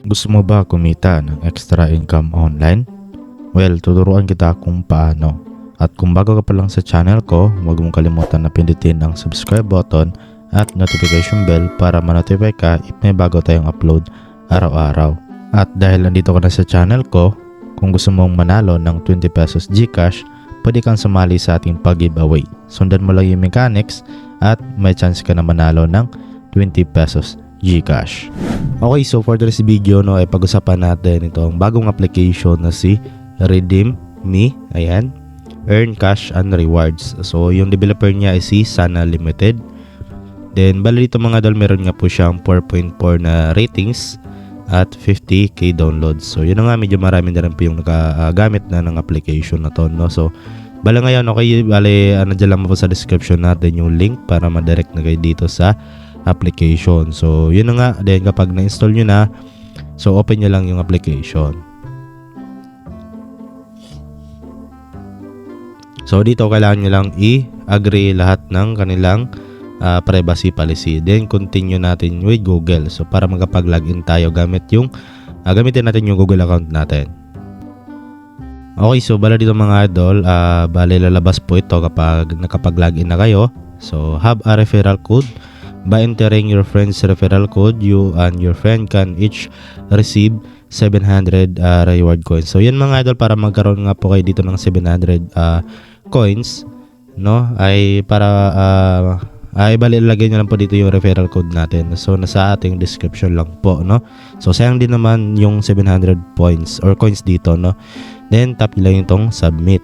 Gusto mo ba kumita ng extra income online? Well, tuturuan kita kung paano. At kung bago ka pa lang sa channel ko, huwag mong kalimutan na pindutin ang subscribe button at notification bell para ma-notify ka if may bago tayong upload araw-araw. At dahil nandito ka na sa channel ko, kung gusto mong manalo ng 20 pesos GCash, pwede kang sumali sa ating pag-giveaway. Sundan mo lang yung mechanics at may chance ka na manalo ng 20 pesos GCash. Okay, so for this video ay pag-usapan natin itong bagong application na si Redeem Me. Ayan, Earn Cash and Rewards. So yung developer niya ay si Sana Limited. Then bali dito mga idol, meron nga po siyang 4.4 na ratings at 50k downloads. So yun na nga, medyo marami na rin po yung nakagamit na ng application na to, no? So bala ngayon, okay, bali nandiyan lang po sa description natin yung link para ma-direct na kayo dito sa application. So yun na nga, then kapag na-install nyo na, so open nyo lang yung application. So dito kailangan nyo lang i-agree lahat ng kanilang privacy policy. Then continue natin with Google. So para magkapag-login tayo gamitin natin yung Google account natin. Okay, so bala dito mga idol, bali lalabas po ito kapag nakapag-login na kayo. So have a referral code. By entering your friend's referral code, you and your friend can each receive 700 reward coins. So yan mga idol, para magkaroon nga po kayo dito ng 700 coins, no, ay para bali ilagay nyo lang po dito yung referral code natin. So nasa ating description lang po, no. So sayang din naman yung 700 points or coins dito, no. Then tap nyo lang itong submit.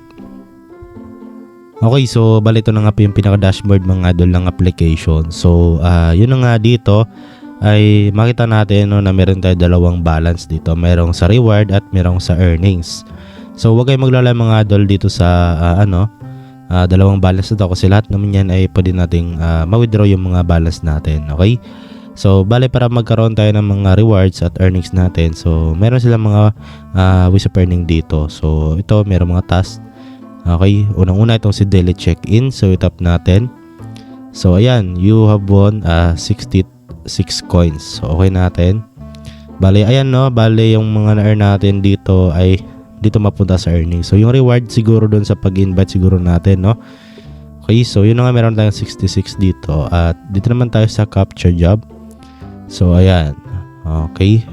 Okay, so bali ito na nga po yung pinaka-dashboard mga idol ng application. So yun na nga, dito ay makita natin, no, na meron tayo dalawang balance dito. Merong sa reward at merong sa earnings. So huwag kayong maglalay mga idol dito sa dalawang balance na to, kasi lahat naman yan ay pwede nating ma-withdraw yung mga balance natin. Okay, so bali para magkaroon tayo ng mga rewards at earnings natin, so meron silang mga ways of earning dito. So ito, meron mga tasks. Okay, unang-una itong si daily check-in. So itap natin. So ayan, you have won 66 coins. So okay natin. Bali ayan, no, bali yung mga na-earn natin dito ay dito mapunta sa earnings. So yung reward siguro doon sa pag-invite siguro natin, no. Okay, so yun na nga, meron tayong 66 dito. At dito naman tayo sa capture job. So ayan. Okay.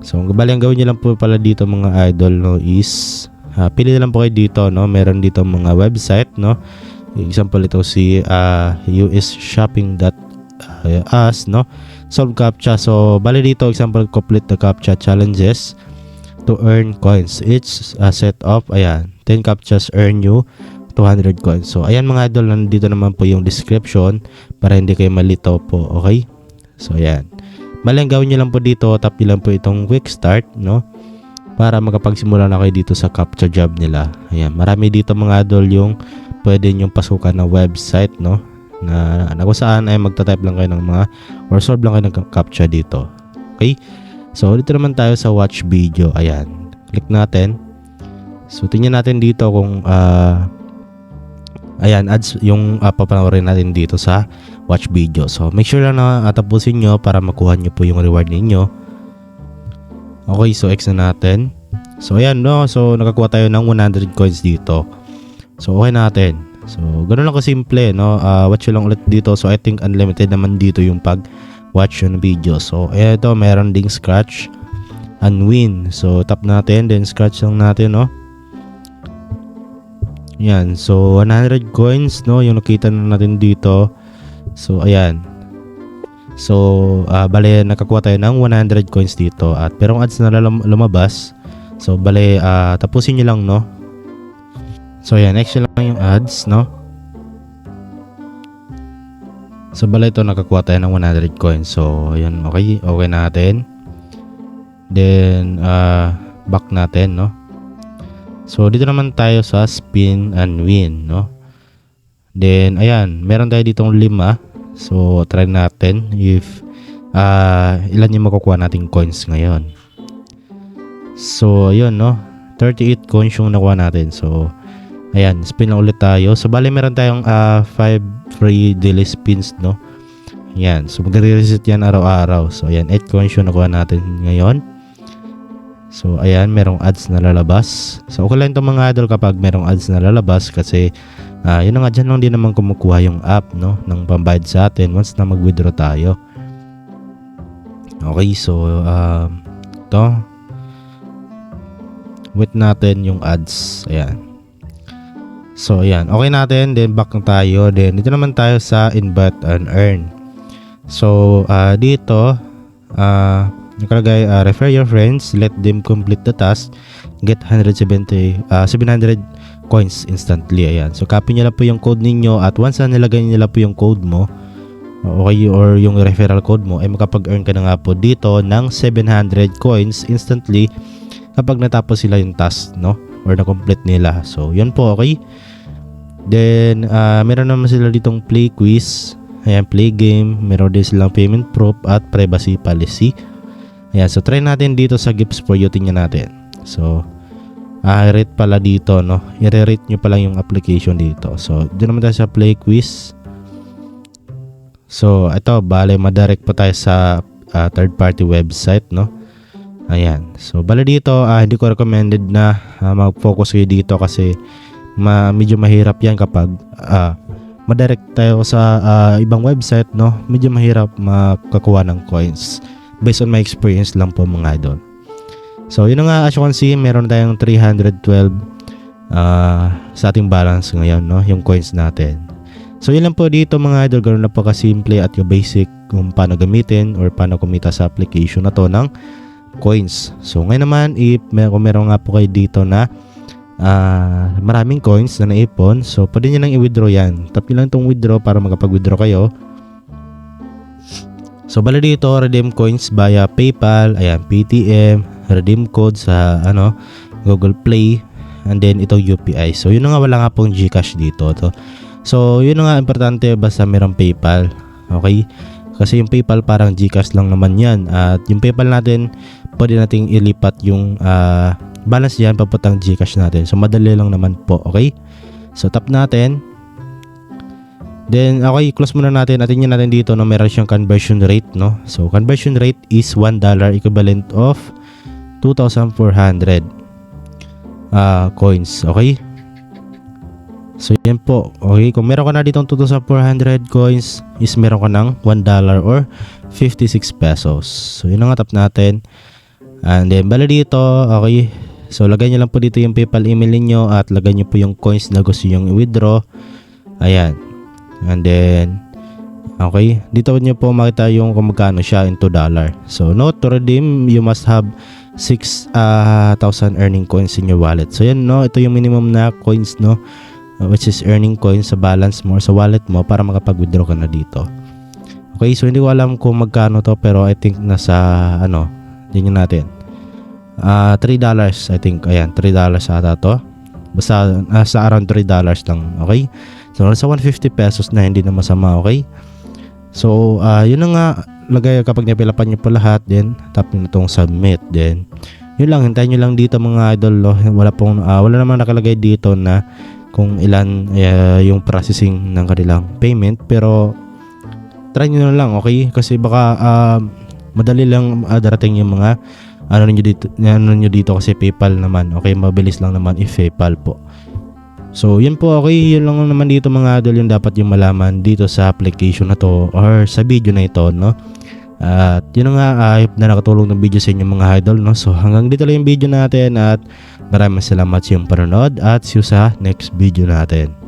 So bali ang gawin niyo lang po pala dito mga idol, no, is pili na lang po kayo dito, no. Meron dito mga website, no. Example ito si usshopping.us, no. Solve CAPTCHA. So bali dito, example, complete the CAPTCHA challenges to earn coins. Each set of 10 CAPTCHAs earn you 200 coins. So ayan mga idol, nandito naman po yung description para hindi kayo malito po. Okay, so ayan, bali ang gawin nyo lang po dito, tap nyo lang po itong quick start, no, para makapagsimula na kayo dito sa captcha job nila. Ayan, marami dito mga idol yung pwede nyong pasukan na website, no, na kung saan ay magta-type lang kayo ng mga or solve lang kayo ng captcha dito. Okay, so dito naman tayo sa watch video. Ayan, click natin. So tingnan natin dito kung ayan, ads yung papanoorin natin dito sa watch video. So make sure lang na tapusin nyo para makuha nyo po yung reward ninyo. Okay, so X na natin. So ayan, no, so nakakuha tayo ng 100 coins dito. So okay natin. So ganoon lang kasimple, no. Watch lang ulit dito. So I think unlimited naman dito yung pag-watch yung video. So ito, meron ding scratch and win. So tap natin, then scratch lang natin, no. Yan, so 100 coins, no, yung nakita na natin dito. So ayan. So bale nakakuha tayo ng 100 coins dito at merong ads na lumabas. So bale tapusin nyo lang, no. So ayan, next lang yung ads, no. So bale ito, nakakuha tayo ng 100 coins. So ayan, okay natin. Then back natin, no. So dito naman tayo sa spin and win, no. Then ayan, meron tayo ditong 5. So try natin if ilan yung makukuha nating coins ngayon. So ayun, no, 38 coins yung nakuha natin. So ayan, spin lang ulit tayo. So bali meron tayong 5 free daily spins, no. Yan. So magre-reset yan araw-araw. So ayan, 8 coins yung nakuha natin ngayon. So ayan, merong ads na lalabas. So okay lang itong mga idol kapag merong ads na lalabas kasi yun na nga, dyan lang din naman kumukuha yung app, no, ng pambayad sa atin once na mag-withdraw tayo. Okay, so ito, wait natin yung ads. Ayan. So ayan, okay natin. Then back na tayo. Then dito naman tayo sa invite and earn. So dito nakalagay refer your friends, let them complete the task, get 700 coins instantly. Ayan. So copy nyo lang po yung code ninyo at once na nilagay nila po yung code mo, okay, or yung referral code mo, ay makapag-earn ka na nga po dito ng 700 coins instantly kapag natapos sila yung task, no, or na-complete nila. So yun po, okay. Then meron naman sila ditong play quiz, ayan, play game, meron din silang payment proof at privacy policy. Ayan, so try natin dito sa gifts for you, tingnan natin. So rate pala dito, no, i-rate nyo pala yung application dito. So dito naman tayo sa play quiz. So ito, bale madirect pa tayo sa third party website, no. Ayan, so bale dito hindi ko recommended na mag-focus kayo dito kasi medyo mahirap yan kapag madirect tayo sa ibang website, no. Medyo mahirap makakuha ng coins based on my experience lang po, mga idol. So yun nga, as you can see, meron tayong 312 sa ating balance ngayon, no, yung coins natin. So yun lang po dito, mga idol. Ganoon lang po kasimple at yung basic kung paano gamitin or paano kumita sa application na to ng coins. So ngayon naman, kung meron nga po kayo dito na maraming coins na naipon, so pwede nyo lang i-withdraw yan. Tap nyo lang itong withdraw para makapag-withdraw kayo. So bala dito, redeem coins via PayPal, ayan, PTM, redeem code sa Google Play, and then ito UPI. So yun nga, wala nga pong GCash dito to. So yun nga, importante basta mayroong PayPal, okay? Kasi yung PayPal parang GCash lang naman yan. At yung PayPal natin, pwede nating ilipat yung balance yan papuntang GCash natin. So madali lang naman po, okay? So tap natin. Then okay, close muna natin. Atin natin dito, no, meron siyang conversion rate, no. So conversion rate is $1 equivalent of 2,400 coins, okay? So yan po, okay, kung meron ka na ditong 2,400 coins is meron ka ng $1 or 56 pesos. So yun nga, tap natin. And then bala dito, okay, so lagay nyo lang po dito yung PayPal email niyo at lagay nyo po yung coins na gusto nyo i-withdraw. Ayan. And then okay, dito nyo po makita yung kung magkano siya in $2. So note, to redeem you must have 6,000 earning coins in your wallet. So yan, no, ito yung minimum na coins, no, which is earning coins sa balance mo, sa wallet mo, para makapag-withdraw ka na dito. Okay, so hindi ko alam kung magkano to, pero I think nasa din natin $3, I think. Ayan, $3 ata to. Basta sa around $3 lang, okay? So nasa 150 pesos na, hindi na masama, okay? So yun na nga, lagay kapag napilapan nyo po lahat, then tap nyo na itong submit. Then yun lang, hintayin nyo lang dito, mga idol, no? Wala namang nakalagay dito na kung ilan yung processing ng kanilang payment, pero try nyo na lang, okay? Kasi baka madali lang darating yung mga ano nyo dito kasi PayPal naman, okay? Mabilis lang naman if PayPal po. So yun po, okay, yun lang naman dito, mga idol, yung dapat yung malaman dito sa application na to or sa video na ito, no. At yun nga, hope na nakatulong ng video sa inyo, mga idol, no. So hanggang dito lang yung video natin at maraming salamat sa iyong panonood at see you sa next video natin.